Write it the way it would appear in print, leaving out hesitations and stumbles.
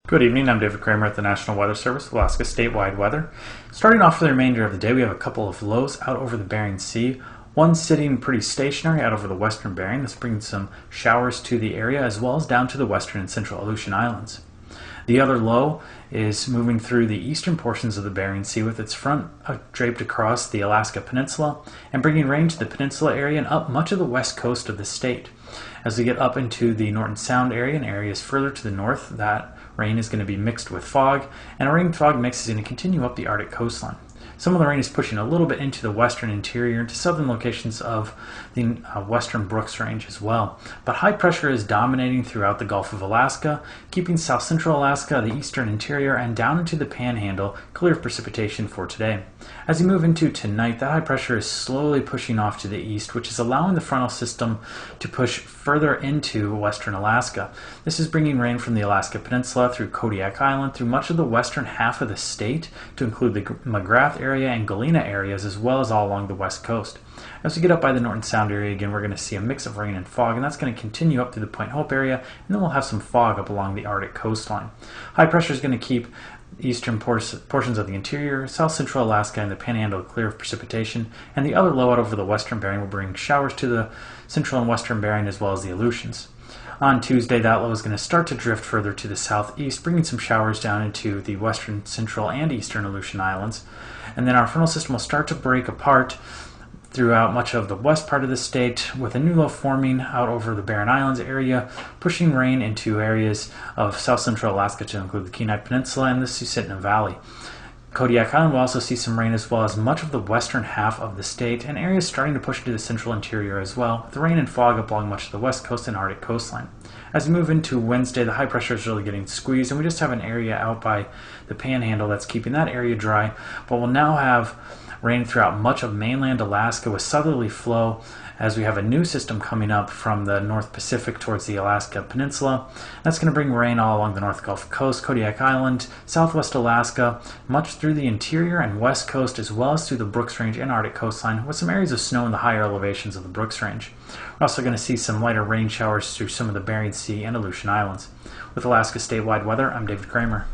Good evening, I'm David Kramer at the National Weather Service, Alaska statewide weather. Starting off for the remainder of the day, we have a couple of lows out over the Bering Sea. One sitting pretty stationary out over the western Bering. That's bringing some showers to the area as well as down to the western and central Aleutian Islands. The other low is moving through the eastern portions of the Bering Sea with its front draped across the Alaska Peninsula and bringing rain to the peninsula area and up much of the west coast of the state. As we get up into the Norton Sound area and areas further to the north, that rain is going to be mixed with fog, and a rain-fog mix is going to continue up the Arctic coastline. Some of the rain is pushing a little bit into the western interior, into southern locations of the western Brooks Range as well. But high pressure is dominating throughout the Gulf of Alaska, keeping south central Alaska, the eastern interior, and down into the Panhandle clear of precipitation for today. As you move into tonight, that high pressure is slowly pushing off to the east, which is allowing the frontal system to push further into western Alaska. This is bringing rain from the Alaska Peninsula through Kodiak Island, through much of the western half of the state, to include the McGrath area and Galena areas, as well as all along the west coast. As we get up by the Norton Sound area again, we're going to see a mix of rain and fog, and that's going to continue up through the Point Hope area, and then we'll have some fog up along the Arctic coastline. High pressure is going to keep eastern portions of the interior, south central Alaska, and the Panhandle clear of precipitation, and the other low out over the western Bering will bring showers to the central and western Bering as well as the Aleutians. On Tuesday, that low is going to start to drift further to the southeast, bringing some showers down into the western, central, and eastern Aleutian Islands. And then our frontal system will start to break apart throughout much of the west part of the state, with a new low forming out over the Barren Islands area, pushing rain into areas of south central Alaska to include the Kenai Peninsula and the Susitna Valley. Kodiak Island will also see some rain as well as much of the western half of the state, and areas starting to push into the central interior as well, with rain and fog up along much of the west coast and Arctic coastline. As we move into Wednesday, the high pressure is really getting squeezed, and we just have an area out by the Panhandle that's keeping that area dry, but we'll now have rain throughout much of mainland Alaska with southerly flow as we have a new system coming up from the North Pacific towards the Alaska Peninsula. That's going to bring rain all along the North Gulf Coast, Kodiak Island, southwest Alaska, much through the interior and west coast, as well as through the Brooks Range and Arctic coastline, with some areas of snow in the higher elevations of the Brooks Range. We're also going to see some lighter rain showers through some of the Bering Sea and Aleutian Islands. With Alaska statewide weather, I'm David Kramer.